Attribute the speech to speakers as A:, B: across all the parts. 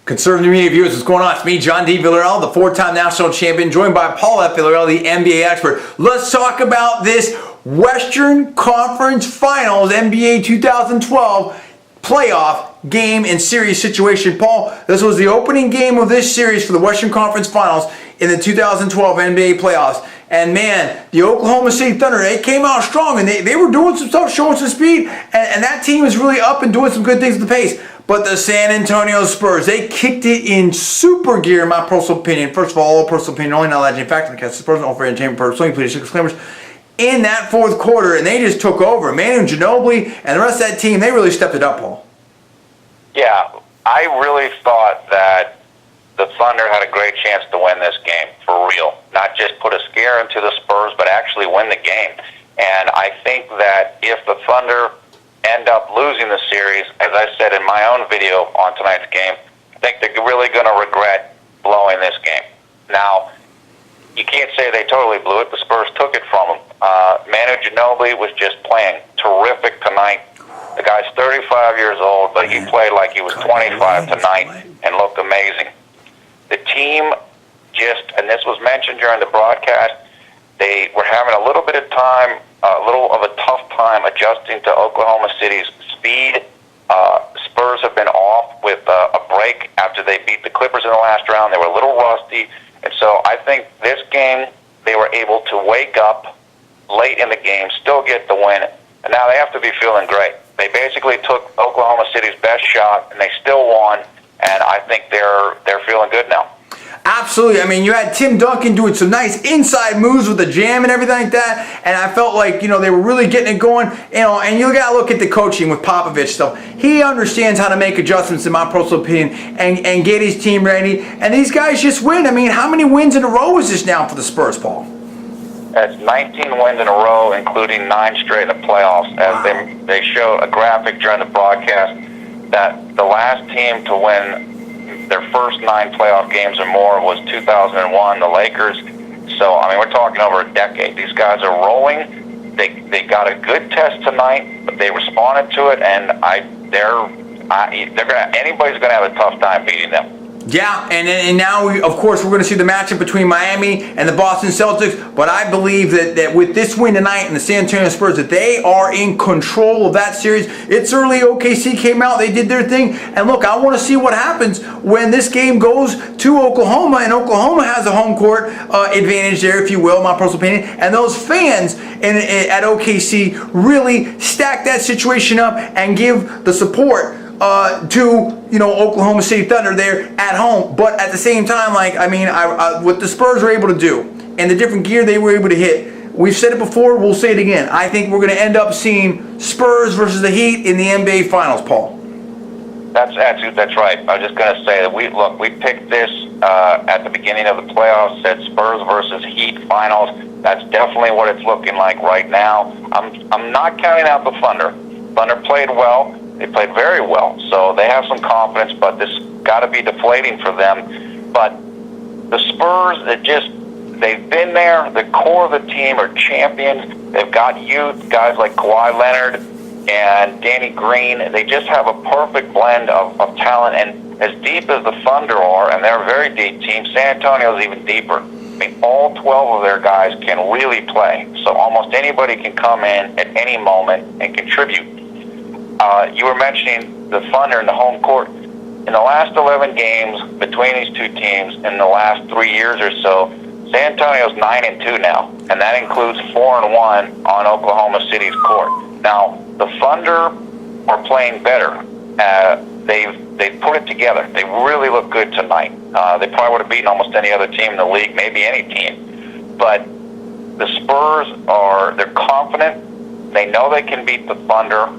A: Conservative media viewers, what's going on? It's me, John D. Villarreal, the four-time national champion, joined by Paul F. Villarreal, the NBA expert. Let's talk about this Western Conference Finals NBA 2012 playoff game and series situation. Paul, this was the opening game of this series for the Western Conference Finals in the 2012 NBA playoffs. And man, the Oklahoma City Thunder, they came out strong and they were doing some stuff, showing some speed, and that team was really up and doing some good things at the pace. But the San Antonio Spurs, they kicked it in super gear, in my personal opinion. First of all personal opinion, only non-legendary factor, because the Spurs don't offer entertainment purpose. So you please disclaimers. In that fourth quarter, and they just took over. Manu Ginobili and the rest of that team, they really stepped it up, Paul.
B: Yeah, I really thought that the Thunder had a great chance to win this game, for real. Not just put a scare into the Spurs, but actually win the game. And I think that if the Thunder end up losing the series, as I said in my own video on tonight's game, I think they're really going to regret blowing this game. Now, you can't say they totally blew it. The Spurs took it from them. Manu Ginobili was just playing terrific tonight. The guy's 35 years old, but he played like he was 25 tonight and looked amazing. The team just, and this was mentioned during the broadcast, they were having a little bit of time, a little of a tough time adjusting to Oklahoma City's speed. Spurs have been off with a break after they beat the Clippers in the last round. They were a little rusty, and so I think this game they were able to wake up late in the game, still get the win, and now they have to be feeling great. They basically took Oklahoma City's best shot, and they still won, and I think they're feeling good now.
A: Absolutely. I mean, you had Tim Duncan doing some nice inside moves with the jam and everything like that, and I felt like, they were really getting it going, and you got to look at the coaching with Popovich stuff. He understands how to make adjustments, in my personal opinion, and get his team ready, and these guys just win. I mean, how many wins in a row is this now for the Spurs, Paul?
B: That's 19 wins in a row, including 9 straight in the playoffs. As they showed a graphic during the broadcast that the last team to win their first 9 playoff games or more was 2001, the Lakers. So, I mean, we're talking over a decade. These guys are rolling. They got a good test tonight, but they responded to it, and anybody's going to have a tough time beating them.
A: Yeah, and now, of course, we're going to see the matchup between Miami and the Boston Celtics, but I believe that with this win tonight and the San Antonio Spurs, that they are in control of that series. It's early. OKC came out. They did their thing. And look, I want to see what happens when this game goes to Oklahoma, and Oklahoma has a home court advantage there, if you will, my personal opinion. And those fans at OKC really stack that situation up and give the support to Oklahoma City Thunder there at home. But at the same time, what the Spurs were able to do and the different gear they were able to hit, we've said it before, we'll say it again. I think we're going to end up seeing Spurs versus the Heat in the NBA Finals, Paul.
B: That's right. I was just going to say that we picked this at the beginning of the playoffs, said Spurs versus Heat Finals. That's definitely what it's looking like right now. I'm not counting out the Thunder. Thunder played well. They played very well, so they have some confidence, but this got to be deflating for them. But the Spurs, they've been there. The core of the team are champions. They've got youth, guys like Kawhi Leonard and Danny Green. They just have a perfect blend of talent, and as deep as the Thunder are, and they're a very deep team, San Antonio's even deeper. I mean, all 12 of their guys can really play, so almost anybody can come in at any moment and contribute. You were mentioning the Thunder in the home court. In the last 11 games between these two teams in the last 3 years or so, San Antonio's 9-2 now, and that includes 4-1 on Oklahoma City's court. Now, the Thunder are playing better. They've put it together. They really look good tonight. They probably would have beaten almost any other team in the league, maybe any team. But the Spurs they're confident. They know they can beat the Thunder.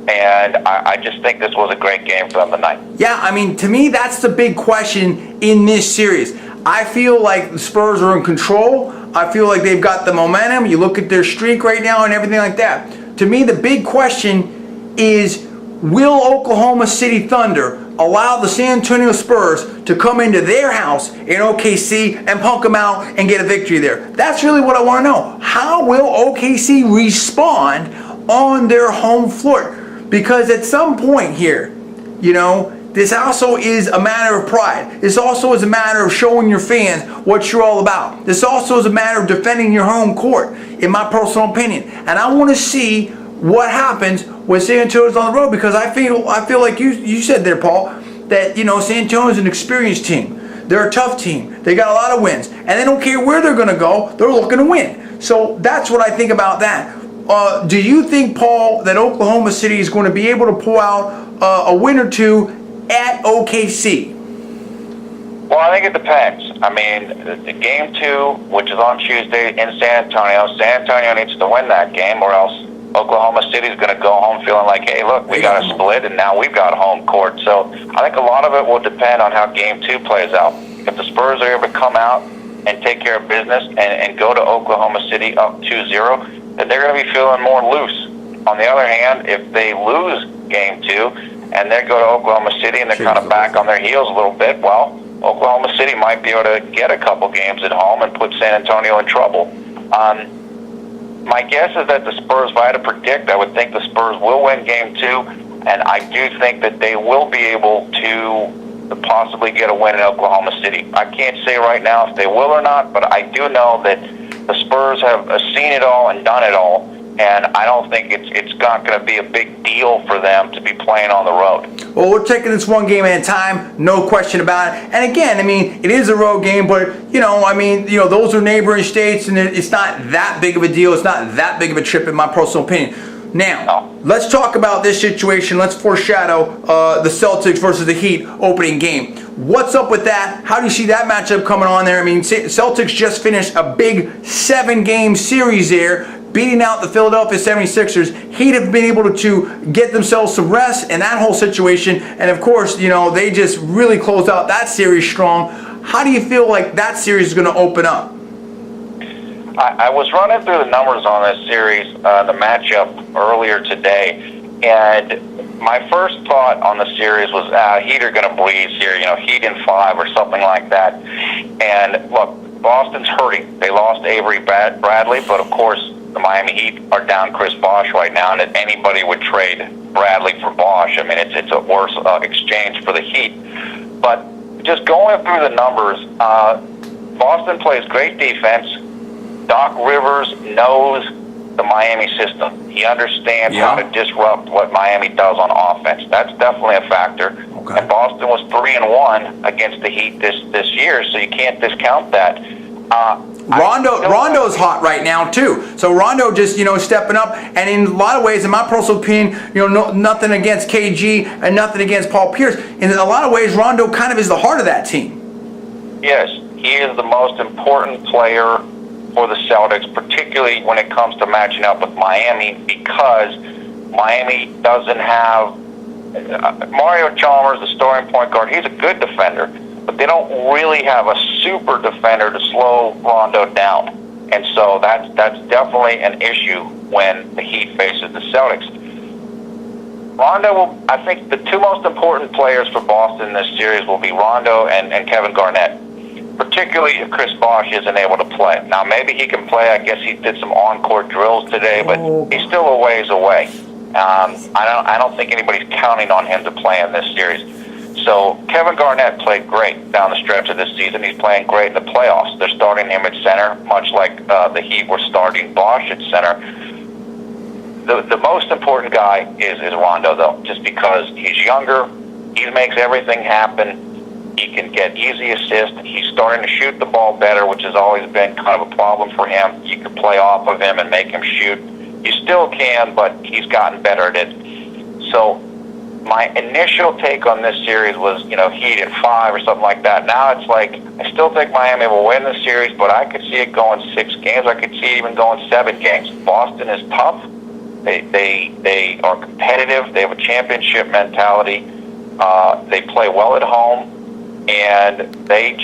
B: And I just think this was a great game for them tonight.
A: Yeah, I mean, to me, that's the big question in this series. I feel like the Spurs are in control. I feel like they've got the momentum. You look at their streak right now and everything like that. To me, the big question is, will Oklahoma City Thunder allow the San Antonio Spurs to come into their house in OKC and punk them out and get a victory there? That's really what I want to know. How will OKC respond on their home floor? Because at some point here, this also is a matter of pride. This also is a matter of showing your fans what you're all about. This also is a matter of defending your home court, in my personal opinion. And I want to see what happens when San Antonio's on the road, because I feel like you said there, Paul, that San Antonio's an experienced team. They're a tough team. They got a lot of wins, and they don't care where they're going to go. They're looking to win. So that's what I think about that. Do you think, Paul, that Oklahoma City is going to be able to pull out a win or two at OKC?
B: Well, I think it depends. I mean, the game 2, which is on Tuesday in San Antonio needs to win that game, or else Oklahoma City is going to go home feeling like, hey, look, we got a split, and now we've got home court. So I think a lot of it will depend on how game 2 plays out. If the Spurs are able to come out and take care of business and go to Oklahoma City up 2-0, then they're going to be feeling more loose. On the other hand, if they lose game 2 and they go to Oklahoma City and they're kind of back on their heels a little bit, well, Oklahoma City might be able to get a couple games at home and put San Antonio in trouble. My guess is that the Spurs, if I had to predict, I would think the Spurs will win game 2, and I do think that they will be able to possibly get a win in Oklahoma City. I can't say right now if they will or not, but I do know that the Spurs have seen it all and done it all, and I don't think it's not going to be a big deal for them to be playing on the road.
A: Well, we're taking this one game at a time, no question about it. And again, I mean, it is a road game, but those are neighboring states, and it's not that big of a deal. It's not that big of a trip, in my personal opinion. Now, let's talk about this situation. Let's foreshadow the Celtics versus the Heat opening game. What's up with that? How do you see that matchup coming on there? I mean, Celtics just finished a big 7-game series there, beating out the Philadelphia 76ers. Heat have been able to get themselves some rest in that whole situation. And of course, they just really closed out that series strong. How do you feel like that series is going to open up?
B: I was running through the numbers on this series, the matchup earlier today, and my first thought on the series was, Heat are going to breeze here, Heat in 5 or something like that. And look, Boston's hurting. They lost Avery Bradley, but of course the Miami Heat are down Chris Bosh right now, and if anybody would trade Bradley for Bosh, I mean, it's a worse exchange for the Heat. But just going through the numbers, Boston plays great defense. Doc Rivers knows the Miami system. He understands how to disrupt what Miami does on offense. That's definitely a factor. Okay. And Boston was 3-1 against the Heat this year, so you can't discount that.
A: Rondo's hot right now too. So Rondo just stepping up, and in a lot of ways, in my personal opinion, nothing against KG and nothing against Paul Pierce. In a lot of ways, Rondo kind of is the heart of that team.
B: Yes, he is the most important player for the Celtics, particularly when it comes to matching up with Miami, because Miami doesn't have Mario Chalmers, the starting point guard. He's a good defender, but they don't really have a super defender to slow Rondo down, and so that's definitely an issue when the Heat faces the Celtics. Rondo I think the two most important players for Boston in this series will be Rondo and Kevin Garnett, particularly if Chris Bosh isn't able to play. Now, maybe he can play. I guess he did some on-court drills today, but he's still a ways away. I don't think anybody's counting on him to play in this series. So Kevin Garnett played great down the stretch of this season. He's playing great in the playoffs. They're starting him at center, much like the Heat were starting Bosh at center. The most important guy is Rondo, though, just because he's younger. He makes everything happen. He can get easy assists. He's starting to shoot the ball better, which has always been kind of a problem for him. You can play off of him and make him shoot. You still can, but he's gotten better at it. So my initial take on this series was, Heat in 5 or something like that. Now it's like, I still think Miami will win the series, but I could see it going 6 games. I could see it even going 7 games. Boston is tough. They are competitive. They have a championship mentality. They play well at home. And they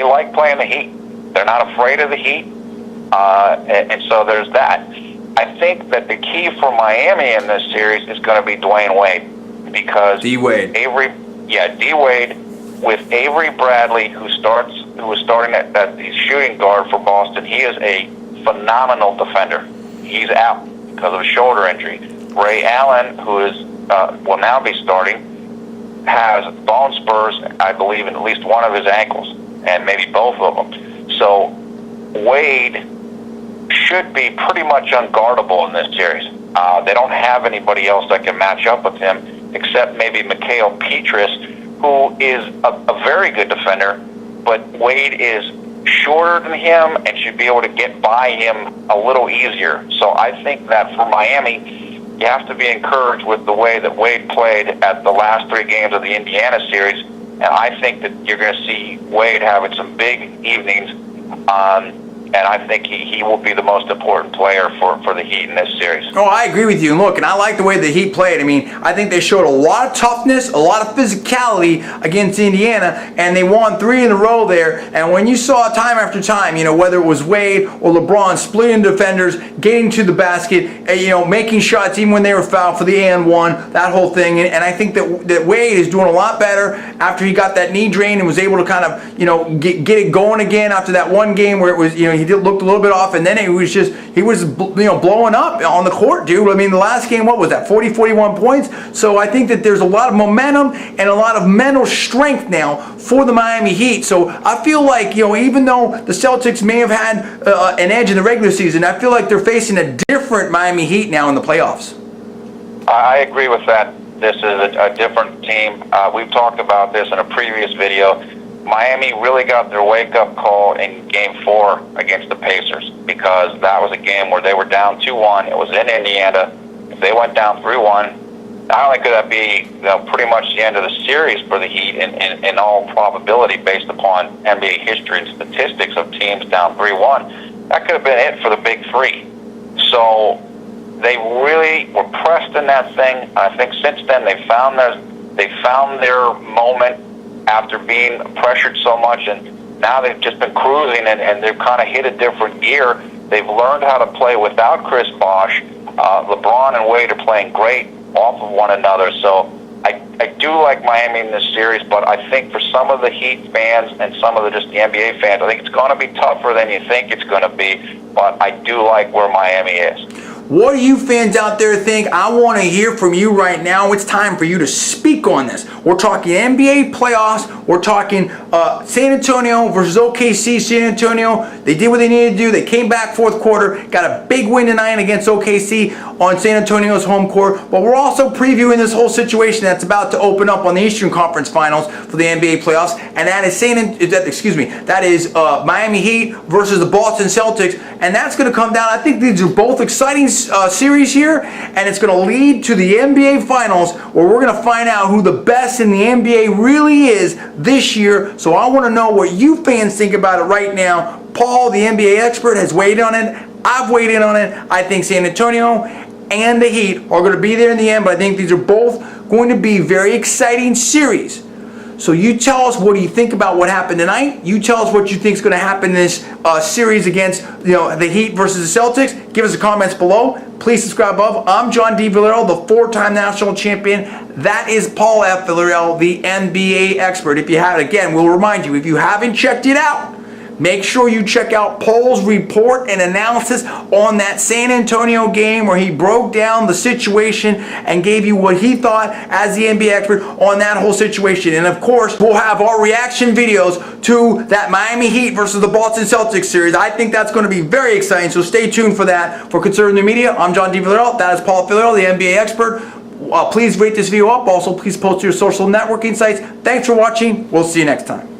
B: like playing the Heat. They're not afraid of the Heat, and so there's that. I think that the key for Miami in this series is going to be Dwayne Wade, because
A: D-Wade
B: with Avery Bradley, who was starting at the shooting guard for Boston. He is a phenomenal defender. He's out because of a shoulder injury. Ray Allen, who will now be starting. has bone spurs, I believe, in at least one of his ankles, and maybe both of them. So Wade should be pretty much unguardable in this series. They don't have anybody else that can match up with him, except maybe Mikhail Petrus, who is a very good defender, but Wade is shorter than him and should be able to get by him a little easier. So I think that for Miami, you have to be encouraged with the way that Wade played at the last 3 games of the Indiana series, and I think that you're going to see Wade having some big evenings, and I think he will be the most important player for the Heat in this series.
A: Oh, I agree with you. And look, and I like the way the Heat played. I mean, I think they showed a lot of toughness, a lot of physicality against Indiana, and they won 3 in a row there. And when you saw time after time, whether it was Wade or LeBron splitting defenders, getting to the basket, making shots even when they were fouled for the and-1, that whole thing. And I think that Wade is doing a lot better after he got that knee drain and was able to kind of, get it going again after that one game where it was, he looked a little bit off, and then he was blowing up on the court, dude. I mean, the last game, what was that, 41 points? So I think that there's a lot of momentum and a lot of mental strength now for the Miami Heat. So I feel like, even though the Celtics may have had an edge in the regular season, I feel like they're facing a different Miami Heat now in the playoffs.
B: I agree with that. This is a different team. We've talked about this in a previous video. Miami really got their wake-up call in Game 4 against the Pacers, because that was a game where they were down 2-1. It was in Indiana. If they went down 3-1, not only could that be pretty much the end of the series for the Heat in all probability, based upon NBA history and statistics of teams down 3-1, that could have been it for the Big Three. So they really were pressed in that thing. I think since then they found their moment after being pressured so much, and now they've just been cruising, and they've kind of hit a different gear. They've learned how to play without Chris Bosh. LeBron and Wade are playing great off of one another. So I do like Miami in this series, but I think for some of the Heat fans and some of the NBA fans, I think it's going to be tougher than you think it's going to be, but I do like where Miami is.
A: What do you fans out there think? I want to hear from you right now. It's time for you to speak on this. We're talking NBA playoffs. We're talking San Antonio versus OKC. San Antonio, they did what they needed to do. They came back fourth quarter, got a big win tonight against OKC on San Antonio's home court. But we're also previewing this whole situation that's about to open up on the Eastern Conference Finals for the NBA playoffs, and that is Miami Heat versus the Boston Celtics, and that's going to come down. I think these are both exciting series here, and it's going to lead to the NBA Finals, where we're going to find out who the best in the NBA really is this year. So I want to know what you fans think about it right now. Paul, the NBA expert, has weighed on it. I've weighed in on it. I think San Antonio and the Heat are going to be there in the end, but I think these are both going to be very exciting series. So you tell us, what do you think about what happened tonight? You tell us what you think is going to happen in this series against the Heat versus the Celtics. Give us the comments below. Please subscribe above. I'm John D. Villarreal, the 4-time national champion. That is Paul F. Villarreal, the NBA expert. If you haven't, again, we'll remind you, if you haven't checked it out, make sure you check out Paul's report and analysis on that San Antonio game, where he broke down the situation and gave you what he thought as the NBA expert on that whole situation. And of course, we'll have our reaction videos to that Miami Heat versus the Boston Celtics series. I think that's going to be very exciting, so stay tuned for that. For Conservative Media, I'm John D. Villarreal. That is Paul Villarreal, the NBA expert. Please rate this video up. Also, please post to your social networking sites. Thanks for watching. We'll see you next time.